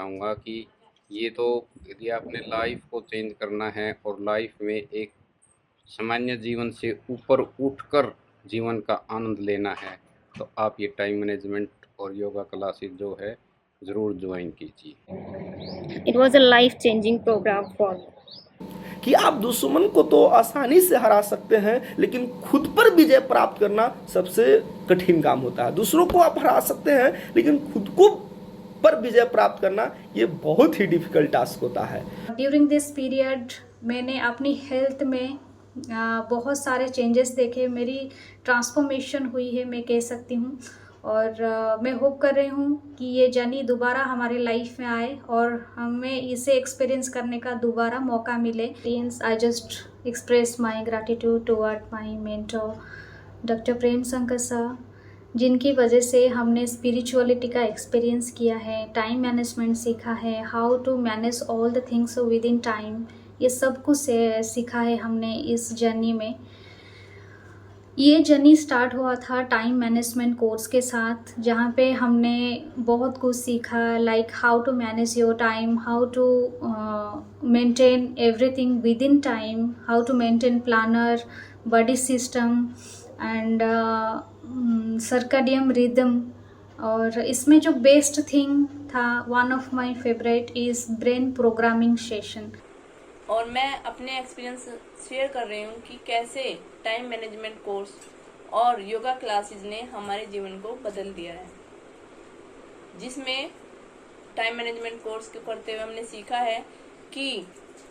चाहूँगा कि ये तो यदि आपने लाइफ को चेंज करना है और लाइफ में एक सामान्य जीवन से ऊपर उठकर जीवन का आनंद लेना है, तो आप ये टाइम मैनेजमेंट और योगा क्लासेस जो है ज़रूर ज्वाइन कीजिए। It was a life-changing program for me. कि आप दुश्मन को तो आसानी से हरा सकते हैं, लेकिन खुद पर विजय प्राप्त करना सबसे कठिन काम होता है। दूसरों को आप हरा सकते हैं, लेकिन खुद को पर विजय प्राप्त करना ये बहुत ही डिफिकल्ट टास्क होता है। ड्यूरिंग दिस पीरियड मैंने अपनी हेल्थ में बहुत सारे चेंजेस देखे, मेरी ट्रांसफॉर्मेशन हुई है मैं कह सकती हूँ। और मैं होप कर रही हूँ कि ये जर्नी दोबारा हमारे लाइफ में आए और हमें इसे एक्सपीरियंस करने का दोबारा मौका मिले। I just express my gratitude toward my mentor doctor Prem Shankar sir, जिनकी वजह से हमने स्पिरिचुअलिटी का एक्सपीरियंस किया है, टाइम मैनेजमेंट सीखा है, how to manage all the things with in time, ये सब कुछ सीखा है हमने इस जर्नी में। ये जर्नी स्टार्ट हुआ था टाइम मैनेजमेंट कोर्स के साथ, जहाँ पे हमने बहुत कुछ सीखा, like how to manage your time, how to maintain everything with in time, how to maintain planner, body system and circadian rhythm. और इसमें जो बेस्ट थिंग था, one of my favourite is brain programming session. और मैं अपने experience share कर रही हूँ कि कैसे टाइम मैनेजमेंट कोर्स और योगा क्लासेस ने हमारे जीवन को बदल दिया है, जिसमें टाइम मैनेजमेंट कोर्स को करते हुए हमने सीखा है कि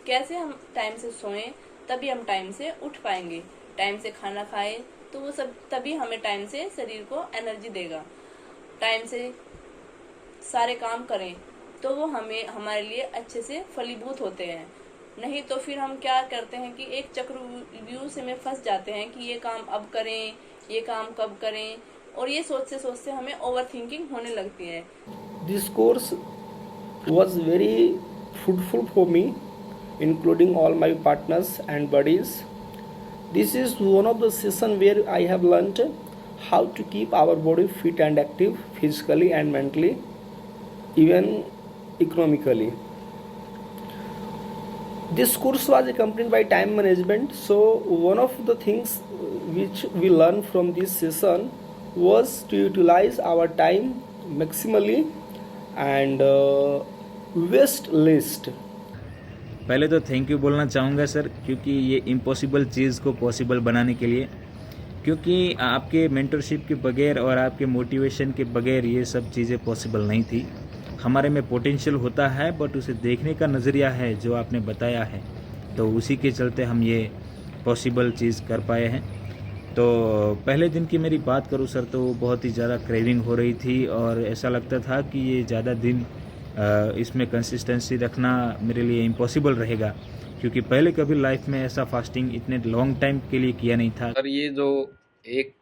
कैसे हम टाइम से सोएं, तभी हम टाइम से उठ पाएंगे, टाइम से खाना खाएं तो वो सब तभी हमें टाइम से शरीर को एनर्जी देगा, टाइम से सारे काम करें तो वो हमें हमारे लिए अच्छे से फलीभूत होते हैं। नहीं तो फिर हम क्या करते हैं कि एक चक्रव्यूह में फंस जाते हैं कि ये काम अब करें, ये काम कब करें, और ये सोचते सोचते हमें ओवर थिंकिंग होने लगती है। This course was very fruitful for me, including all my partners and buddies. This is one of the sessions where I have learned how to keep our body fit and active physically and mentally, even economically. This course was accompanied by time management. So one of the things which we learned from this session was to utilize our time maximally and waste least. पहले तो thank you बोलना चाहूँगा sir, क्योंकि ये impossible चीज़ को possible बनाने के लिए, क्योंकि आपके मेंटरशिप के बगैर और आपके मोटिवेशन के बगैर ये सब चीज़ें पॉसिबल नहीं थी। हमारे में पोटेंशियल होता है, बट उसे देखने का नज़रिया है जो आपने बताया है, तो उसी के चलते हम ये पॉसिबल चीज़ कर पाए हैं। तो पहले दिन की मेरी बात करूँ सर, तो बहुत ही ज़्यादा क्रेविंग हो रही थी और ऐसा लगता था कि ये ज़्यादा दिन इसमें कंसिस्टेंसी रखना मेरे लिए इम्पॉसिबल रहेगा, क्योंकि पहले कभी लाइफ में ऐसा फास्टिंग इतने लॉन्ग टाइम के लिए किया नहीं था। सर ये जो एक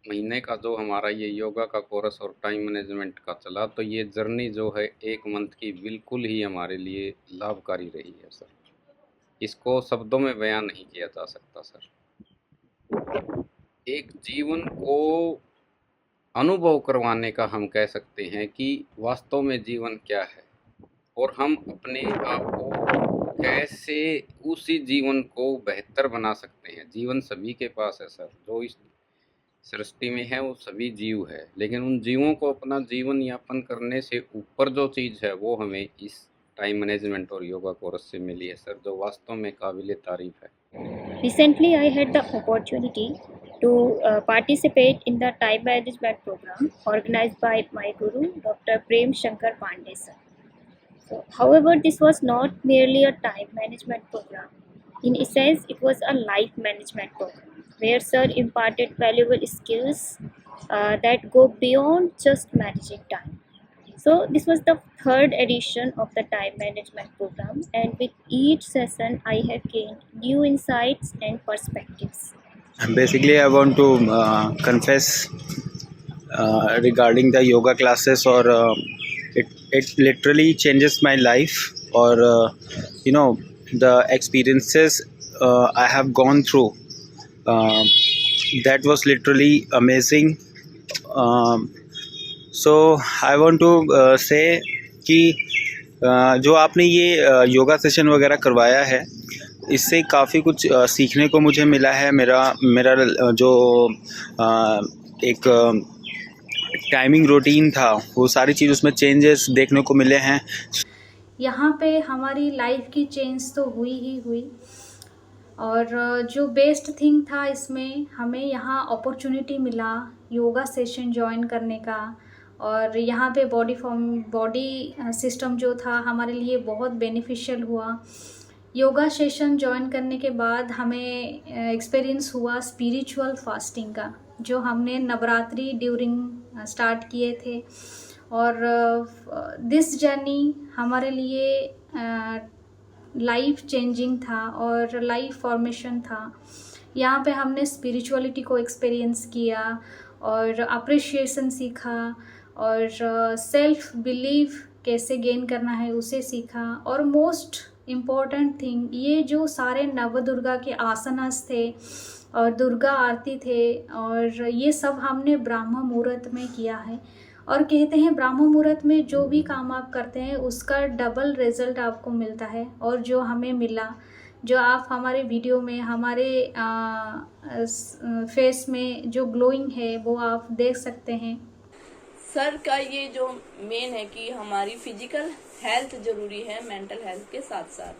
महीने का जो हमारा ये योगा का कोर्स और टाइम मैनेजमेंट का चला, तो ये जर्नी जो है एक मंथ की बिल्कुल ही हमारे लिए लाभकारी रही है सर। इसको शब्दों में बयान नहीं किया जा सकता सर। एक जीवन को अनुभव करवाने का हम कह सकते हैं कि वास्तव में जीवन क्या है और हम अपने आप को कैसे उसी जीवन को बेहतर बना सकते हैं। जीवन सभी के पास है सर, जो इस सृष्टि में है वो सभी जीव है, लेकिन उन जीवों को अपना जीवन यापन करने से ऊपर जो चीज़ है वो हमें इस टाइम मैनेजमेंट और योगा कोर्स से मिली है सर, जो वास्तव में काबिले तारीफ है। Recently, I had the opportunity to participate in the time management program organized by my guru, Dr. Prem Shankar Pandey sir. So, however, this was not merely a time management program. In essence, it was a life management program where sir imparted valuable skills that go beyond just managing time. So this was the third edition of the time management program, and with each session I have gained new insights and perspectives. Basically, I want to confess regarding the yoga classes, or it literally changes my life, or the experiences I have gone through. That was literally amazing. So I want to say कि जो आपने ये yoga session वगैरह करवाया है, इससे काफ़ी कुछ सीखने को मुझे मिला है। मेरा मेरा जो एक टाइमिंग रूटीन था, वो सारी चीज़ उसमें चेंजेस देखने को मिले हैं। यहाँ पे हमारी लाइफ की चेंज तो हुई ही हुई, और जो बेस्ट थिंग था इसमें, हमें यहाँ अपॉर्चुनिटी मिला योगा सेशन ज्वाइन करने का, और यहाँ पे बॉडी सिस्टम जो था हमारे लिए बहुत बेनिफिशियल हुआ। योगा सेशन ज्वाइन करने के बाद हमें एक्सपीरियंस हुआ स्पिरिचुअल फास्टिंग का, जो हमने नवरात्रि ड्यूरिंग स्टार्ट किए थे, और दिस जर्नी हमारे लिए लाइफ चेंजिंग था और लाइफ फॉर्मेशन था। यहाँ पे हमने स्पिरिचुअलिटी को एक्सपीरियंस किया और अप्रिशिएशन सीखा, और सेल्फ बिलीव कैसे गेन करना है उसे सीखा, और मोस्ट इम्पॉर्टेंट थिंग, ये जो सारे नवदुर्गा के आसनास थे और दुर्गा आरती थे, और ये सब हमने ब्राह्म मुहूर्त में किया है। और कहते हैं ब्राह्म मुहूर्त में जो भी काम आप करते हैं उसका डबल रिजल्ट आपको मिलता है, और जो हमें मिला, जो आप हमारे वीडियो में हमारे फेस में जो ग्लोइंग है वो आप देख सकते हैं। सर का ये जो मेन है कि हमारी फिजिकल हेल्थ ज़रूरी है मेंटल हेल्थ के साथ साथ,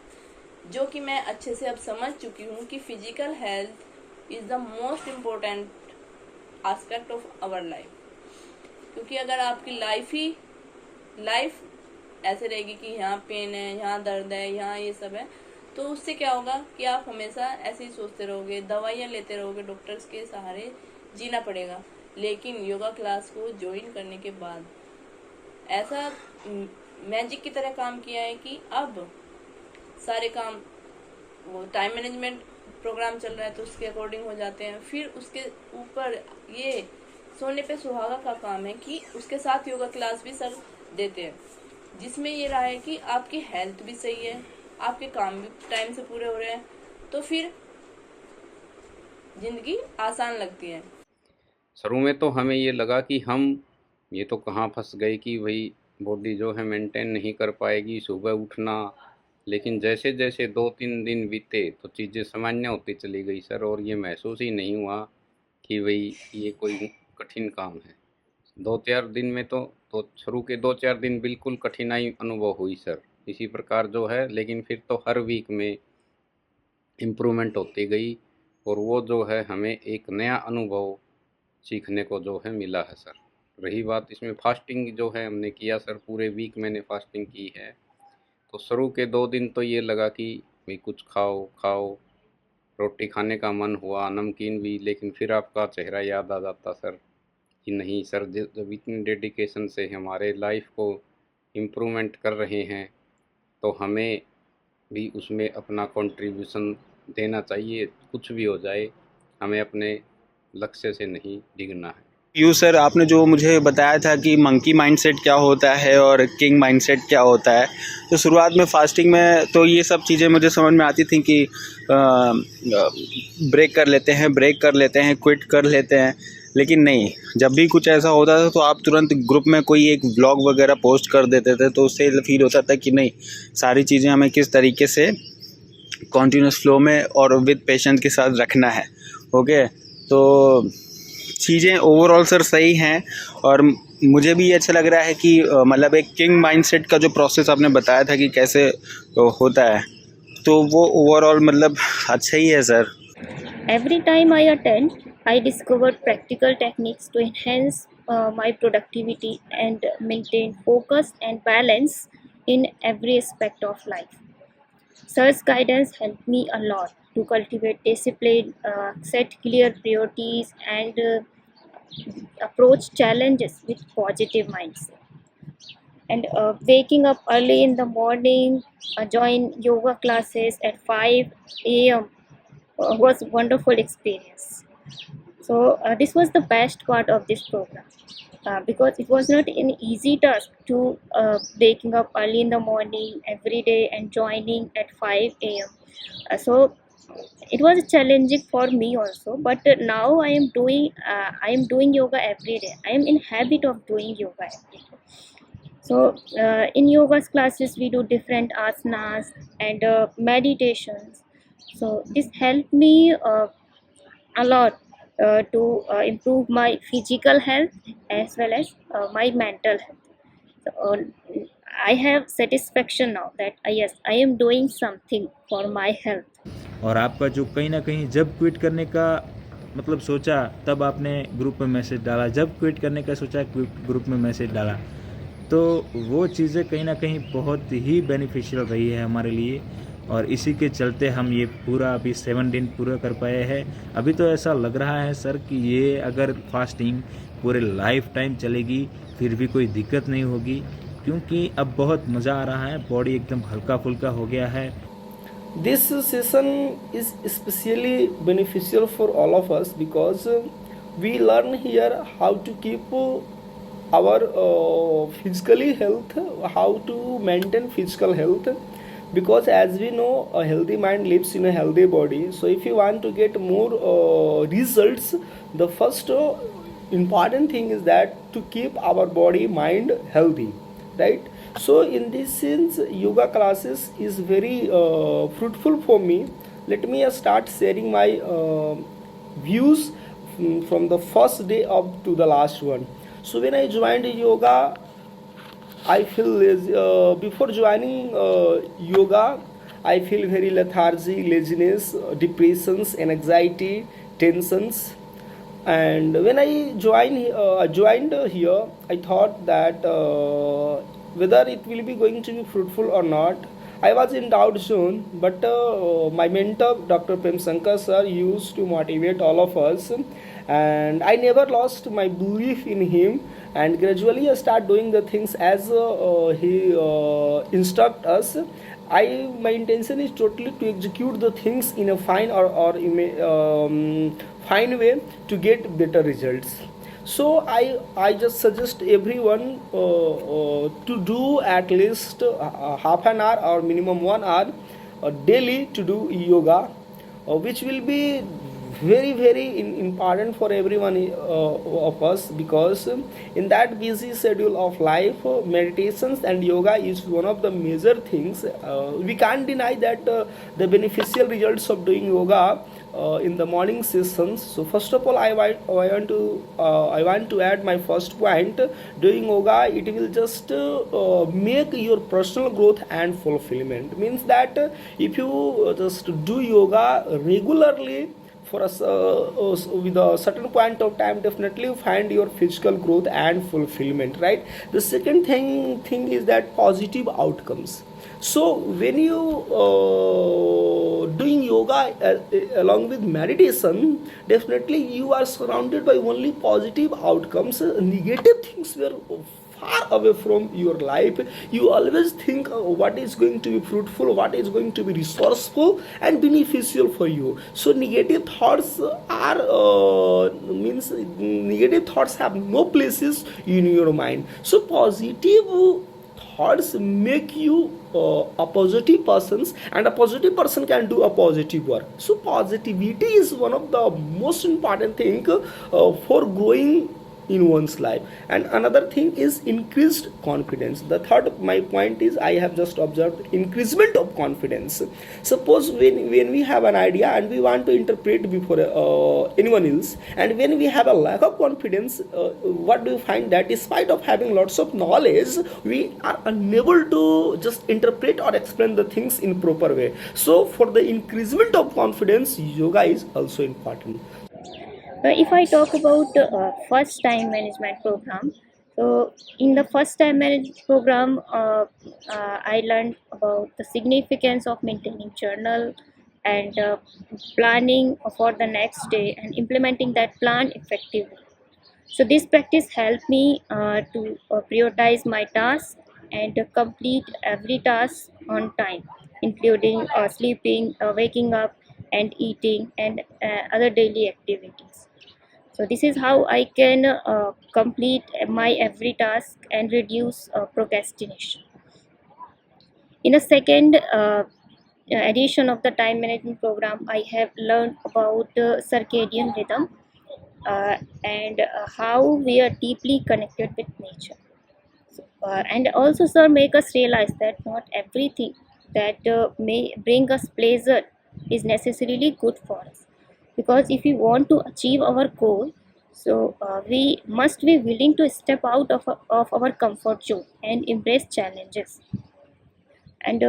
जो कि मैं अच्छे से अब समझ चुकी हूँ कि physical health is the most important aspect of our life. क्योंकि अगर आपकी लाइफ ऐसे रहेगी कि यहाँ पेन है, यहाँ दर्द है, यहाँ ये सब है, तो उससे क्या होगा कि आप हमेशा ऐसे ही सोचते रहोगे, दवाइयाँ लेते रहोगे, डॉक्टर्स के सहारे जीना पड़ेगा। लेकिन योगा क्लास को ज्वाइन करने के बाद ऐसा मैजिक की तरह काम किया है कि अब सारे काम, वो टाइम मैनेजमेंट प्रोग्राम चल रहा है तो उसके अकॉर्डिंग हो जाते हैं। फिर उसके ऊपर ये सोने पे सुहागा का काम है कि उसके साथ योगा क्लास भी सर देते हैं, जिसमें ये रहा है कि आपकी हेल्थ भी सही है, आपके काम भी टाइम से पूरे हो रहे हैं, तो फिर जिंदगी आसान लगती है। शुरू में तो हमें ये लगा कि हम ये तो कहाँ फंस गए कि भाई बॉडी जो है मेंटेन नहीं कर पाएगी सुबह उठना, लेकिन जैसे जैसे 2-3 दिन बीते तो चीज़ें सामान्य होती चली गई सर, और ये महसूस ही नहीं हुआ कि भाई ये कोई कठिन काम है। 2-4 दिन में तो शुरू के 2-4 दिन बिल्कुल कठिनाई अनुभव हुई सर, इसी प्रकार जो है, लेकिन फिर तो हर वीक में इम्प्रूवमेंट होती गई, और वो जो है हमें एक नया अनुभव सीखने को जो है मिला है सर। रही बात इसमें फास्टिंग जो है हमने किया सर, पूरे वीक मैंने फास्टिंग की है, तो शुरू के 2 दिन तो ये लगा कि भाई कुछ खाओ, रोटी खाने का मन हुआ, नमकीन भी, लेकिन फिर आपका चेहरा याद आ जाता सर कि नहीं सर, जब इतनी डेडिकेशन से हमारे लाइफ को इम्प्रूवमेंट कर रहे हैं तो हमें भी उसमें अपना कंट्रीब्यूशन देना चाहिए। कुछ भी हो जाए, हमें अपने लक्ष्य से नहीं डिगना है। यू सर, आपने जो मुझे बताया था कि मंकी माइंडसेट क्या होता है और किंग माइंडसेट क्या होता है, तो शुरुआत में फास्टिंग में तो ये सब चीज़ें मुझे समझ में आती थी कि ब्रेक कर लेते हैं, क्विट कर लेते हैं, लेकिन नहीं, जब भी कुछ ऐसा होता था तो आप तुरंत ग्रुप में कोई एक व्लॉग वगैरह पोस्ट कर देते थे, तो उससे फील होता था कि नहीं, सारी चीज़ें हमें किस तरीके से कॉन्टीन्यूस फ्लो में और विद पेशेंस के साथ रखना है। ओके, तो चीज़ें ओवरऑल सर सही हैं, और मुझे भी अच्छा लग रहा है कि मतलब एक किंग माइंडसेट का जो प्रोसेस आपने बताया था कि कैसे होता है, तो वो ओवरऑल मतलब अच्छा ही है sir. Every time I attend, I discovered practical techniques to enhance my productivity and maintain focus and balance in every aspect of life. Sir's guidance helped me a lot to cultivate discipline, set clear priorities, and approach challenges with positive mindset. And waking up early in the morning, join yoga classes at 5 a.m. Was wonderful experience. So this was the best part of this program, because it was not an easy task to waking up early in the morning every day and joining at 5 a.m. So it was challenging for me also, but now I am doing yoga every day. I am in habit of doing yoga every day. So in yoga's classes, we do different asanas and meditations. So this helped me a lot to improve my physical health as well as my mental health. So, I have satisfaction now that yes, I am doing something for my health. और आपका जो कहीं ना कहीं जब quit करने का मतलब सोचा तब आपने ग्रुप में मैसेज डाला, जब क्विट करने का सोचा ग्रुप में मैसेज डाला, तो वो चीज़ें कहीं ना कहीं बहुत ही बेनिफिशियल रही है हमारे लिए। और इसी के चलते हम ये पूरा अभी 7 दिन पूरा कर पाए हैं। अभी तो ऐसा लग रहा है सर कि ये अगर फास्टिंग पूरे लाइफ टाइम चलेगी फिर भी कोई दिक्कत नहीं होगी, क्योंकि अब बहुत मज़ा आ रहा है, बॉडी एकदम हल्का फुल्का हो गया है। This session is especially beneficial for all of us because we learn here how to keep our physically health, how to maintain physical health, because as we know a healthy mind lives in a healthy body. So if you want to get more results, the first important thing is that to keep our body mind healthy, right? So in this sense yoga classes is very fruitful for me. Let me start sharing my views from the first day up to the last one. So when I joined yoga, I feel before joining yoga, I feel very lethargy, laziness, depressions, anxiety, tensions. And when I joined here, I thought that whether it will be going to be fruitful or not. I was in doubt zone, but my mentor, Dr. Prem Shankar sir, used to motivate all of us, and I never lost my belief in him. And gradually, I start doing the things as he instruct us. My intention is totally to execute the things in a fine or in a fine way to get better results. So I just suggest everyone to do at least half an hour or minimum 1 hour daily to do yoga, which will be very important for everyone of us, because in that busy schedule of life, meditations and yoga is one of the major things. We can't deny that the beneficial results of doing yoga in the morning sessions. So first of all, I want to add my first point. Doing yoga, it will just make your personal growth and fulfillment. Means that if you just do yoga regularly for us with a certain point of time, definitely you find your physical growth and fulfillment, right? The second thing is that positive outcomes. So when you doing yoga along with meditation, definitely you are surrounded by only positive outcomes. Negative things were far away from your life. You always think what is going to be fruitful, what is going to be resourceful and beneficial for you. So negative thoughts are means negative thoughts have no places in your mind. So positive thoughts make you a positive persons, and a positive person can do a positive work. So positivity is one of the most important thing for growing in one's life. And another thing is increased confidence. The third my point is, I have just observed increasement of confidence. Suppose when we have an idea and we want to interpret before anyone else, and when we have a lack of confidence, what do you find? That despite of having lots of knowledge, we are unable to just interpret or explain the things in proper way. So for the increasement of confidence, yoga is also important. If I talk about first time management program, so in the first time management program, I learned about the significance of maintaining journal and planning for the next day and implementing that plan effectively. So this practice helped me to prioritize my tasks and complete every task on time, including sleeping, waking up, and eating, and other daily activities. So this is how I can complete my every task and reduce procrastination. In a second edition of the time management program, I have learned about circadian rhythm and how we are deeply connected with nature. And also, sir, make us realize that not everything that may bring us pleasure is necessarily good for us. Because if we want to achieve our goal, so we must be willing to step out of our comfort zone and embrace challenges. And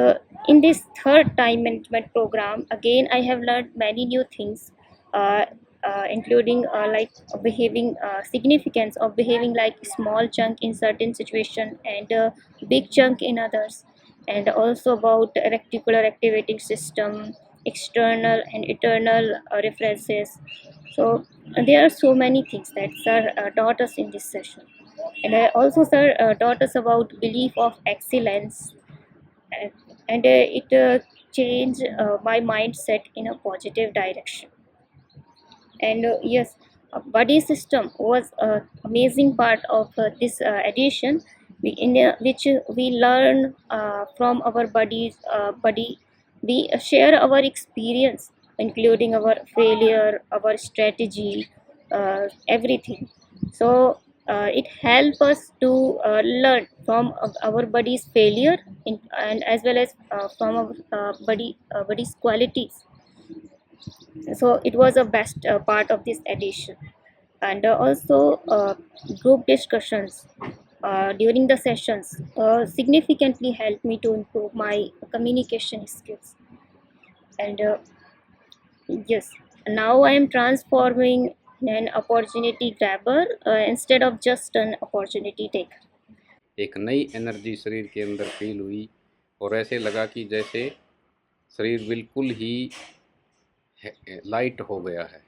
in this third time management program, again, I have learned many new things, uh, including like behaving, significance of behaving like small chunk in certain situation and big chunk in others, and also about reticular activating system, external and internal references. So there are so many things that sir taught us in this session. And also sir taught us about belief of excellence, and, and it changed my mindset in a positive direction. And yes, buddy system was an amazing part of this edition, which we learn from our buddy. We share our experience, including our failure, our strategy, everything. So it helps us to learn from our buddy's failure and as well as from our buddy's qualities. So it was a best part of this edition. And also group discussions during the sessions significantly helped me to improve my communication skills. And yes, now I am transforming an opportunity grabber instead of just an opportunity taker. एक नई energy शरीर के अंदर feel हुई और ऐसे लगा कि जैसे शरीर बिल्कुल ही लाइट हो गया है।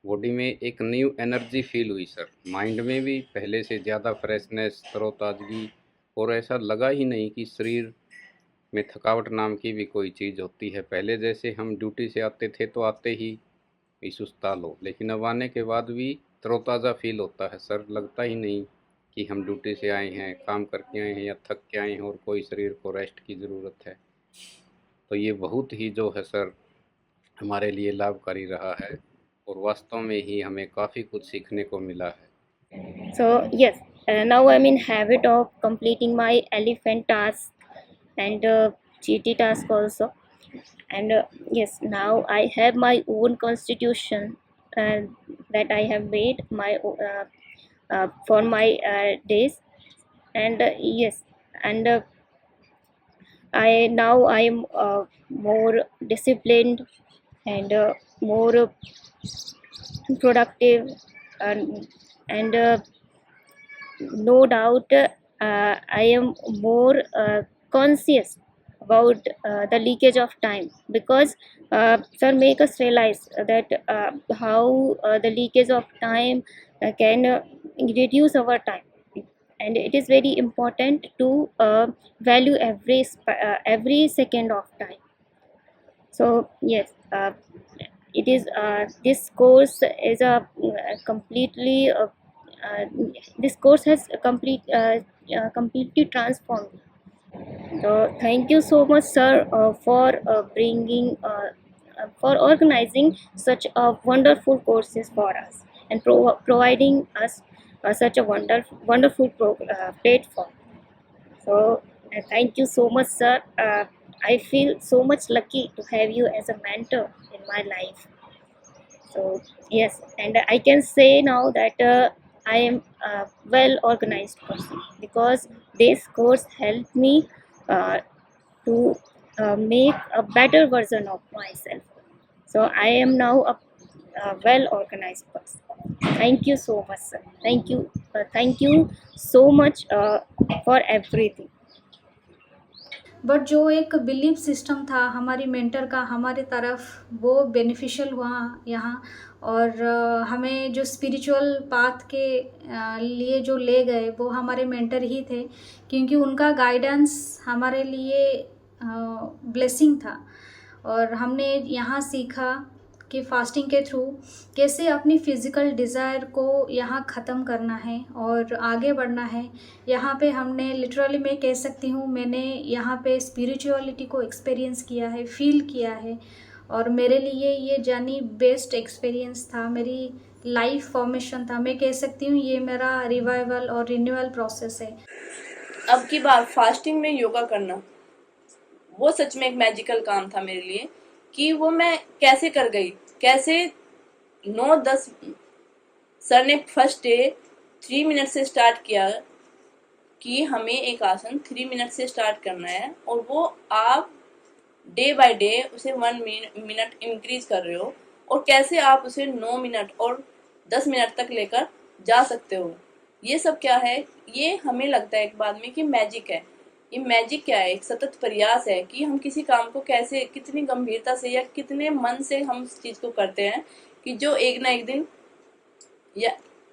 बॉडी में एक न्यू एनर्जी फील हुई सर। माइंड में भी पहले से ज़्यादा फ्रेशनेस, तरोताज़गी, और ऐसा लगा ही नहीं कि शरीर में थकावट नाम की भी कोई चीज़ होती है। पहले जैसे हम ड्यूटी से आते थे तो आते ही सुस्ता लो, लेकिन अब आने के बाद भी तरोताज़ा फील होता है सर। लगता ही नहीं कि हम ड्यूटी से आए हैं, काम करके आए हैं या थक के आए हैं और कोई शरीर को रेस्ट की ज़रूरत है। तो ये बहुत ही जो है सर हमारे लिए लाभकारी रहा है और वास्तव में ही हमें काफ़ी कुछ सीखने को मिला है। So yes, now I'm in habit of completing my elephant task and GT task also. And yes, now I have my own constitution that I have made my for my days. And yes, and I am more disciplined and more productive, and no doubt I am more conscious about the leakage of time, because sir make us realize that how the leakage of time can reduce our time, and it is very important to value every second of time. So yes, it is this course is a completely this course has completely transformed me. So thank you so much, sir, for bringing for organizing such a wonderful courses for us and providing us such a wonderful platform. So thank you so much, sir. I feel so much lucky to have you as a mentor in my life. So yes, and I can say now that I am a well organized person, because this course helped me to make a better version of myself. So I am now a well organized person. Thank you so much, sir. Thank you so much for everything. But जो एक belief system था हमारी mentor का हमारे तरफ, वो beneficial हुआ यहाँ। और हमें जो स्पिरिचुअल पाथ के लिए जो ले गए वो हमारे मेंटर ही थे, क्योंकि उनका गाइडेंस हमारे लिए ब्लेसिंग था। और हमने यहाँ सीखा कि फास्टिंग के थ्रू कैसे अपनी फ़िज़िकल डिज़ायर को यहाँ ख़त्म करना है और आगे बढ़ना है। यहाँ पे हमने लिटरली, मैं कह सकती हूँ, मैंने यहाँ पे स्पिरिचुअलिटी को एक्सपीरियंस किया है, फील किया है, और मेरे लिए ये जर्नी बेस्ट एक्सपीरियंस था, मेरी लाइफ फॉर्मेशन था। मैं कह सकती हूँ ये मेरा रिवाइवल और रिन्यूअल प्रोसेस है। अब की बार फास्टिंग में योगा करना वो सच में एक मैजिकल काम था मेरे लिए कि वो मैं कैसे कर गई, कैसे 9-10 सर ने फर्स्ट डे 3 मिनट से स्टार्ट किया कि हमें एक आसन 3 मिनट से स्टार्ट करना है, और वो आप डे बाय डे उसे 1 मिनट इंक्रीज कर रहे हो, और कैसे आप उसे 9 मिनट और 10 मिनट तक लेकर जा सकते हो। ये सब क्या है, ये हमें लगता है एक बाद में कि मैजिक है। ये मैजिक क्या है, एक सतत प्रयास है कि हम किसी काम को कैसे, कितनी गंभीरता से या कितने मन से हम उस चीज़ को करते हैं कि जो एक ना एक दिन या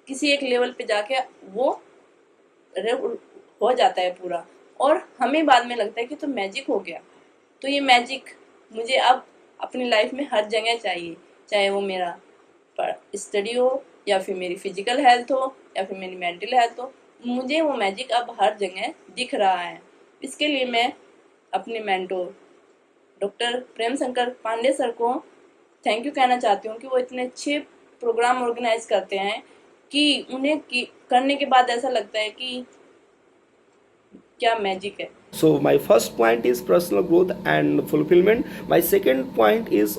किसी एक लेवल पे जाके वो हो जाता है पूरा, और हमें बाद में लगता है कि तो मैजिक हो गया। तो ये मैजिक मुझे अब अपनी लाइफ में हर जगह चाहिए, चाहे वो मेरा स्टडी हो या फिर मेरी फिजिकल हेल्थ हो या फिर मेरी मेंटल हेल्थ हो, मुझे वो मैजिक अब हर जगह दिख रहा है। इसके लिए मैं अपने mentor doctor Prem Shankar Pandey sir को थैंक यू कहना चाहती हूँ कि वो इतने अच्छे प्रोग्राम ऑर्गेनाइज करते हैं कि उन्हें करने के बाद ऐसा लगता है कि क्या मैजिक है। So my first point is personal growth and fulfillment. My second point is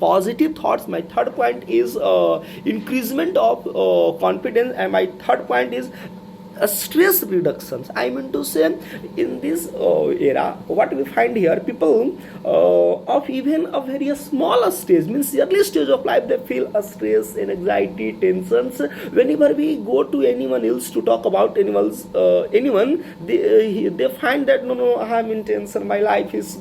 positive thoughts. My third point is increasement of confidence, and my third point is stress reductions. I mean to say, in this era, what we find here, people of even a very small stage, means early stage of life, they feel a stress and anxiety, tensions. Whenever we go to anyone else to talk about anyone, they find that no, I am in tension. My life is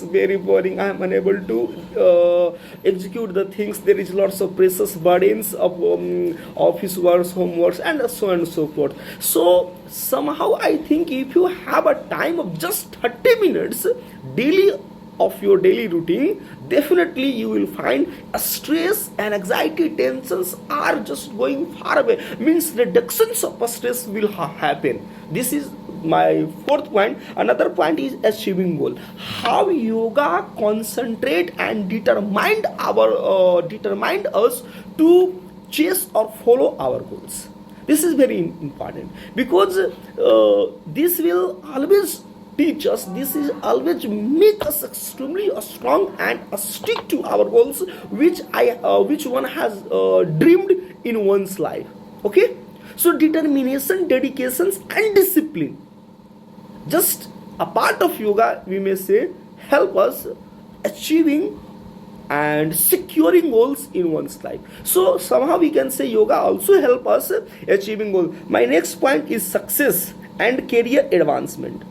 very boring. I am unable to execute the things. There is lots of precious burdens of office works, homeworks, and so on and so forth. So somehow I think if you have a time of just 30 minutes daily of your daily routine, definitely you will find a stress and anxiety, tensions are just going far away. Means reductions of stress will happen. This is my fourth point. Another point is achieving goal. How yoga concentrate and determined us to chase or follow our goals. This is very important because this will always teach us, this is always make us extremely strong and stick to our goals which one has dreamed in one's life. Okay, so determination, dedications, and discipline, just a part of yoga, we may say, help us achieving and securing goals in one's life. So somehow we can say yoga also help us achieving goals. My next point is success and career advancement.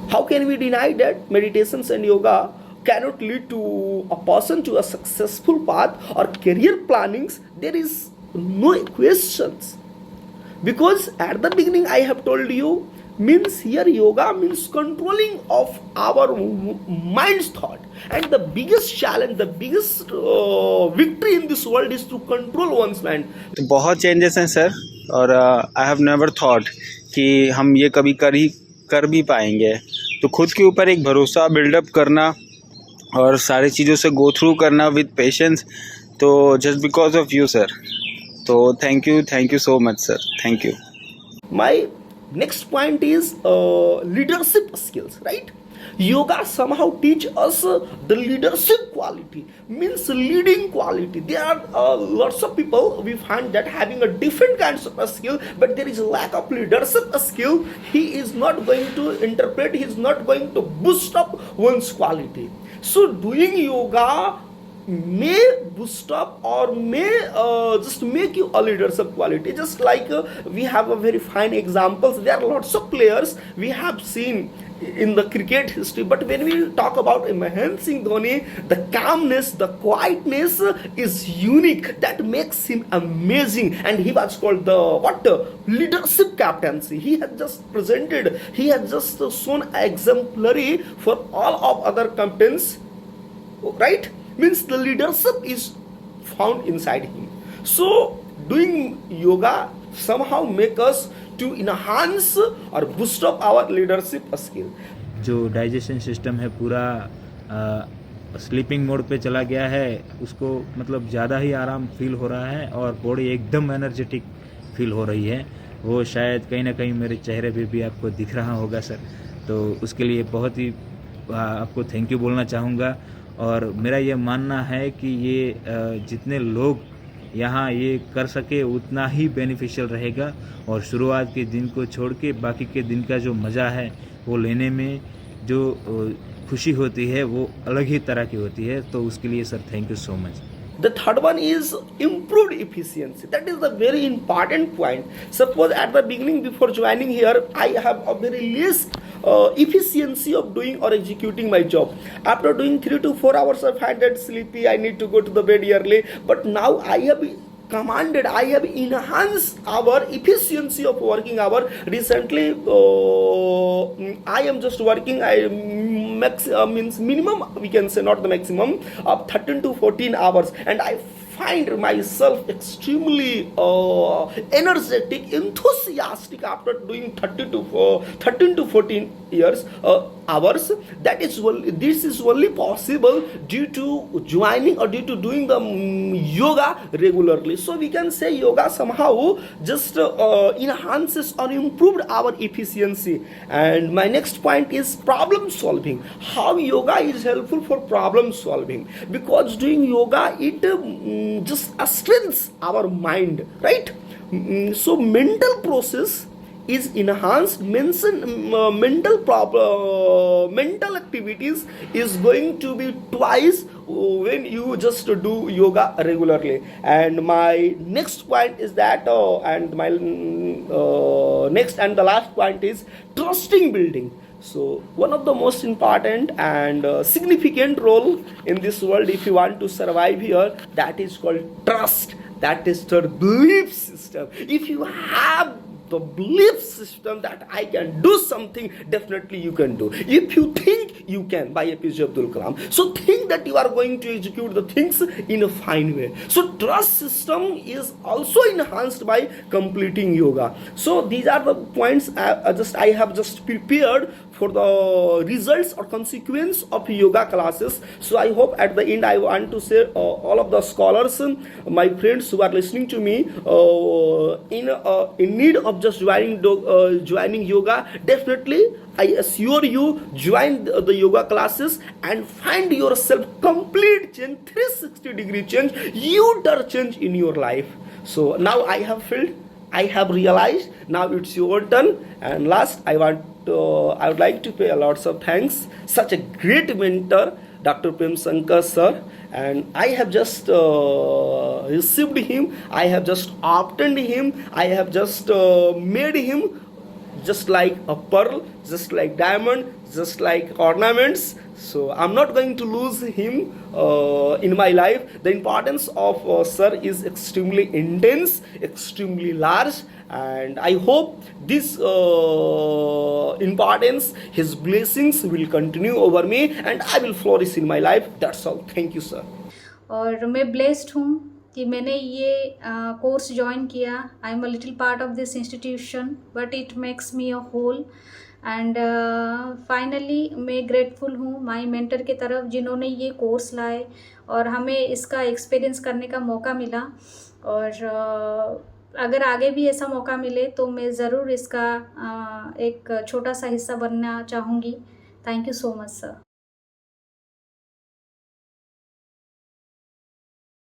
How can we deny that meditations and yoga cannot lead to a person to a successful path or career plannings? There is no questions, because at the beginning I have told you, means here yoga means controlling of our mind's thought, and the biggest challenge, the biggest victory in this world is to control one's mind. तो बहुत changes हैं sir, और I have never thought कि हम ये कभी कर भी पाएंगे। तो खुद के ऊपर एक भरोसा बिल्डअप करना और सारी चीज़ों से गो थ्रू करना विद पेशेंस, तो just because of you sir, तो thank you so much sir, thank you. My next point is leadership skills, right? Yoga somehow teach us the leadership quality, means leading quality. There are lots of people we find that having a different kinds of a skill, but there is a lack of leadership skill. He is not going to interpret, he is not going to boost up one's quality. So doing yoga may boost up or may just make you a leadership quality. Just like we have a very fine examples, there are lots of players we have seen in the cricket history, but when we talk about Mahendra Singh Dhoni, the calmness, the quietness is unique, that makes him amazing, and he was called the leadership captaincy. He has just shown exemplary for all of other captains, right? Means the leadership is found inside him. So doing yoga somehow make us to enhance or boost up our leadership skill. जो digestion system है पूरा sleeping mode पे चला गया है, उसको मतलब ज़्यादा ही आराम फील हो रहा है और बॉडी एकदम एनर्जेटिक फील हो रही है। वो शायद कहीं ना कहीं मेरे चेहरे पे भी आपको दिख रहा होगा सर। तो उसके लिए बहुत ही आपको थैंक यू बोलना चाहूँगा। और मेरा ये मानना है कि ये जितने लोग यहाँ ये कर सके उतना ही बेनिफिशियल रहेगा, और शुरुआत के दिन को छोड़ के बाकी के दिन का जो मज़ा है वो लेने में जो खुशी होती है वो अलग ही तरह की होती है। तो उसके लिए sir thank you so much. The third one is improved efficiency. That is the very important point. Suppose at the beginning, before joining here, I have a very less efficiency of doing or executing my job. After doing 3 to 4 hours, I find that sleepy. I need to go to the bed early. But now I have commanded, I have enhanced our efficiency of working hour. Recently, I am just working. Means minimum, we can say, not the maximum, of 13 to 14 hours, and I find myself extremely energetic, enthusiastic after doing 13 to 14 hours. This is only possible due to joining or due to doing the yoga regularly. So we can say yoga somehow just enhances or improved our efficiency. And my next point is problem solving. How yoga is helpful for problem solving, because doing yoga, it just strengthens our mind, right? So mental process is enhanced. Mental activities is going to be twice when you just do yoga regularly. And my next point is that next and the last point is trusting building. So one of the most important and significant role in this world, if you want to survive here, that is called trust. That is the belief system. If you have the belief system that I can do something, definitely you can do. If you think you can, by APJ Abdul Kalam. So think that you are going to execute the things in a fine way. So trust system is also enhanced by completing yoga. So these are the points I have just prepared for the results or consequence of yoga classes. So I hope at the end I want to say all of the scholars, my friends who are listening to me, in need of just joining yoga, definitely I assure you, join the yoga classes and find yourself complete change, 360-degree change, U-turn change in your life. So now I have felt, I have realized, now it's your turn. And last, I would like to pay lots of thanks, such a great mentor, Dr. Prem Shankar sir. And I have just received him, I have just obtained him, I have just made him just like a pearl, just like diamond, just like ornaments. So I'm not going to lose him in my life. The importance of sir is extremely intense, extremely large, and I hope this importance, his blessings will continue over me and I will flourish in my life. That's all. Thank you, sir. और मैं blessed हूँ कि मैंने ये course join किया. I am a little part of this institution but it makes me a whole. And finally मैं grateful हूँ my mentor के तरफ जिन्होंने ये कोर्स लाए और हमें इसका एक्सपीरियंस करने का मौका मिला. और अगर आगे भी ऐसा मौका मिले तो मैं ज़रूर इसका एक छोटा सा हिस्सा बनना चाहूँगी. Thank you so much sir.